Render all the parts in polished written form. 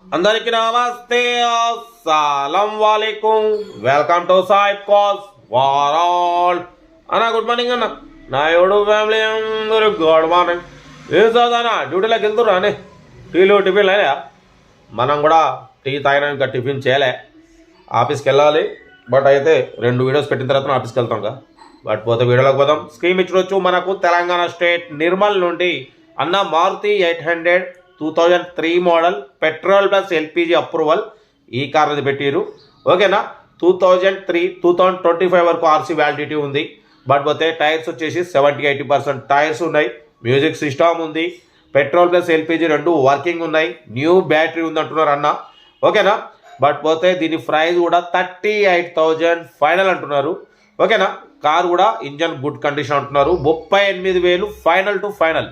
అందరికి నమస్తే అస్సలం వాలేకుం వెల్కమ్ టు సాయిబ్ కాస్ వారాల్ అన్న గుడ్ మార్నింగ్ అన్న నా ఎవడు ఫ్యామిలీ అందరూ గుడ్ మార్నింగ్ ఏం చదువునా డ్యూటీలోకి వెళ్తుర్రా అని టీలు టిఫిన్ లేదా మనం కూడా టీ తాగినా ఇంకా టిఫిన్ చేయలే ఆఫీస్కి వెళ్ళాలి బట్ అయితే 2 వీడియోస్ పెట్టిన తర్వాత ఆఫీస్కి వెళ్తాం కదా బట్ పోతే వీడియోలోకి పోదాం స్కీమ్ ఇచ్చుకోవచ్చు మనకు తెలంగాణ స్టేట్ నిర్మల్ నుండి అన్న Maruti 800 2003 model petrol plus LPG approval ఈ కార్ అనేది పెట్టిరు ఓకేనా 2025 వరకు ఆర్సీ వ్యాలిడిటీ ఉంది బట్ పోతే టైర్స్ వచ్చేసి 70-80% టైర్స్ ఉన్నాయి మ్యూజిక్ సిస్టమ్ ఉంది పెట్రోల్ ప్లస్ ఎల్పిజి రెండు వర్కింగ్ ఉన్నాయి న్యూ బ్యాటరీ ఉంది అంటున్నారు అన్న ఓకేనా బట్ పోతే దీని ప్రైస్ కూడా 38,000 ఫైనల్ అంటున్నారు ఓకేనా కార్ కూడా ఇంజన్ గుడ్ కండిషన్ అంటున్నారు 38,000 final to final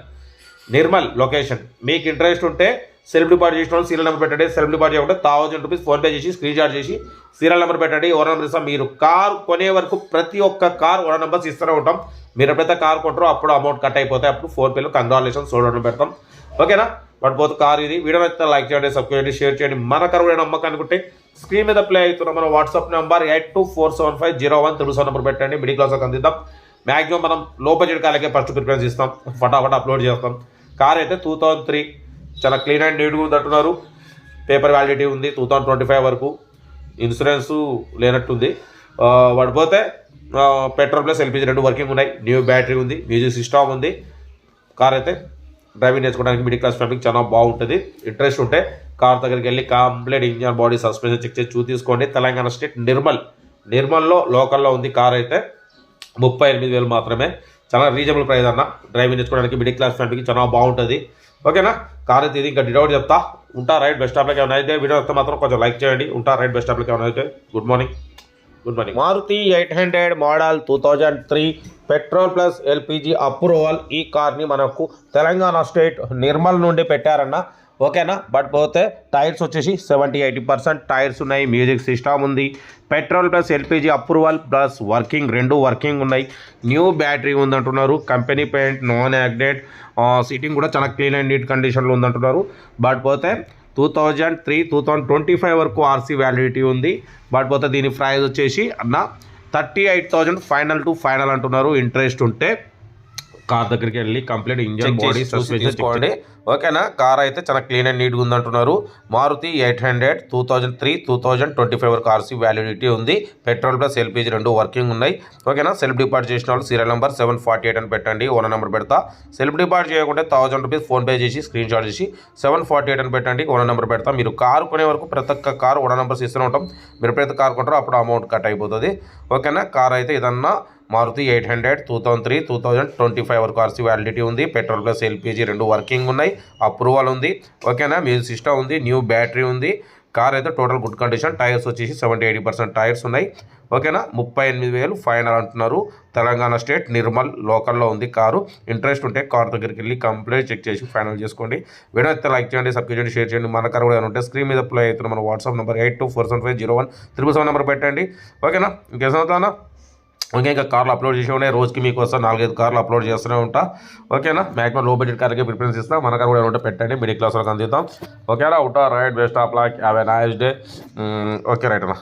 Nirmal location మీకు ఇంట్రెస్ట్ ఉంటే సెల్ఫ్ డిపాజిట్ చేసిన వాళ్ళు సీరియల్ నెంబర్ పెట్టండి సెల్ఫ్ డిపాజిట్ చేయకుంటే 1,000 రూపీస్ ఫోన్పే చేసి స్క్రీన్ షాట్ చేసి సీరియల్ నెంబర్ పెట్టండి ఓనర్ నెంబర్ ఇస్తాం మీరు కార్ కొనే వరకు ప్రతి ఒక్క కార్ ఓనర్ నెంబర్స్ ఇస్తూనే ఉంటాం మీరు ఎప్పుడైతే కార్ కొంటారో అప్పుడు అమౌంట్ కట్ అయిపోతాయి అప్పుడు ఫోన్పేలో కంగ్రాచులేషన్స్ చూడడం పెడతాం ఓకేనా బట్ పోతే కార్ ఇది వీడియో అయితే లైక్ చేయండి సబ్స్క్రైబ్ చేయండి షేర్ చేయండి మన కార్ కూడా నమ్మకం అనుకుంటే స్క్రీన్ మీద ప్లే అవుతున్న మన వాట్సాప్ నెంబర్ 82475013 నెంబర్ పెట్టండి మిడిల్ క్లాస్కి అందిద్దాం మ్యాక్సిమం మనం లో బడ్జెట్ కార్లకే ఫస్ట్ ప్రిఫరెన్స్ ఇస్తాం ఫటాఫట్ అప్లోడ్ చేస్తాం కార్ అయితే 2003 చాలా క్లీన్ అండ్ నీట్గా ఉంది అంటున్నారు పేపర్ వ్యాలిడిటీ ఉంది 2025 వరకు ఇన్సూరెన్స్ లేనట్టుంది పడిపోతే పెట్రోల్ ప్లస్ ఎల్పిజి రెండు వర్కింగ్ ఉన్నాయి న్యూ బ్యాటరీ ఉంది మ్యూజిక్ సిస్టమ్ ఉంది కార్ అయితే డ్రైవింగ్ నేర్చుకోవడానికి మిడిల్ క్లాస్ ఫ్యామిలీకి చాలా బాగుంటుంది ఇంట్రెస్ట్ ఉంటే కార్ దగ్గరికి వెళ్ళి complete engine body suspension check చేసి తీసుకోండి తెలంగాణ స్టేట్ నిర్మల్లో లోకల్లో ఉంది కార్ అయితే 38,000 మాత్రమే చాలా రీజనబుల్ ప్రైస్ అన్న డ్రైవింగ్ నేర్చుకోవడానికి మిడిల్ క్లాస్ ఫ్యామిలీకి చాలా బాగుంటుంది ఓకేనా కార్ అయితే ఇది ఇంకా డిటౌట్ చెప్తా ఉంటా రైట్ బెస్ట్ స్టాప్లోకి ఏమైనా అయితే వీడియో వస్తే మాత్రం కొంచెం లైక్ చేయండి ఉంటా రైట్ బెస్ట్ స్టాప్లోకి ఏమైనా అయితే good morning Maruti 800 model 2003 petrol plus LPG approval ఈ కార్ని మనకు తెలంగాణ స్టేట్ నిర్మల్ నుండి పెట్టారన్న ఓకేనా బట్ పోతే టైర్స్ వచ్చేసి 70-80% టైర్స్ ఉన్నాయి మ్యూజిక్ సిస్టమ్ ఉంది petrol plus LPG approval plus రెండు వర్కింగ్ ఉన్నాయి న్యూ బ్యాటరీ ఉందంటున్నారు company paint non accident seating కూడా చాలా క్లీన్ అండ్ నీట్ కండిషన్లో ఉందంటున్నారు బట్ పోతే 2025 వరకు ఆర్సీ వ్యాలిడిటీ ఉంది బట్ పోతే దీని ప్రైస్ వచ్చేసి అన్న 38,000 ఫైనల్ టు ఫైనల్ అంటున్నారు ఇంట్రెస్ట్ ఉంటే కార్ దగ్గరికి వెళ్ళి కంప్లీట్ ఇంజన్ బాడీ సస్పెన్షన్ చేసుకోండి ఓకేనా కార్ అయితే చాలా క్లీన్ అండ్ నీట్గా ఉందంటున్నారు మారుతి 800 2025 వరకు ఆర్సీ వ్యాలిడిటీ ఉంది పెట్రోల్ ప్లస్ ఎల్పిజి రెండు వర్కింగ్ ఉన్నాయి ఓకేనా సెల్ఫ్ డిపాజిట్ చేసిన వాళ్ళు సీరియల్ నెంబర్ 748 అని పెట్టండి ఓనర్ నెంబర్ పెడతా సెల్ఫ్ డిపాజిట్ చేయకుంటే 1,000 రూపీస్ ఫోన్పే చేసి స్క్రీన్ షాట్ చేసి 748 అని పెట్టండి ఓనర్ నెంబర్ పెడతా మీరు కార్ కొనే వరకు ప్రతి ఒక్క కార్ ఓనర్ నెంబర్స్ ఇస్తూనే ఉంటాం మీరు ఎప్పుడైతే కార్ కొంటారో అప్పుడు అమౌంట్ కట్ అయిపోతుంది ఓకేనా కార్ అయితే ఇదన్నా మారుతి 800 2025 వరకు ఆర్సీ వ్యాలిడిటీ ఉంది పెట్రోల్ ప్లస్ ఎల్పిజి రెండు వర్కింగ్ ఉన్నాయి అప్రూవల్ ఉంది ఓకేనా మ్యూజిక్ సిస్టమ్ ఉంది న్యూ బ్యాటరీ ఉంది కార్ అయితే టోటల్ గుడ్ కండిషన్ టైర్స్ వచ్చేసి 70-80% టైర్స్ ఉన్నాయి ఓకేనా 38,000 ఫైనల్ అంటున్నారు తెలంగాణ స్టేట్ నిర్మల్ లోకల్లో ఉంది కారు ఇంట్రెస్ట్ ఉంటే కార్ దగ్గరికి వెళ్ళి కంప్లీట్ చెక్ చేసి ఫైనల్ చేసుకోండి వీడియో అయితే లైక్ చేయండి సబ్స్క్రైబ్ చేయండి షేర్ చేయండి మన కార్ కూడా ఉంటే స్క్రీన్ మీద ప్లే అవుతున్న మన వాట్సాప్ నెంబర్ 82475013 నెంబర్ పెట్టండి ఓకేనా ఇంకేసవుతానా ఓకే ఇంకా కార్లు అప్లోడ్ చేసి ఉన్నాయి రోజుకి మీకోసం 4-5 కార్లు అప్లోడ్ చేస్తూనే ఉంటా ఓకేనా మ్యాక్సిమం లో బడ్జెట్ కార్కి ప్రిఫరెన్స్ ఇస్తాం మన కార్ కూడా ఉంటే పెట్టండి మిడిల్ క్లాస్ వాళ్ళకి అందిద్దాం ఓకేనా ఉంటా right best of luck have a nice day okay right అన్న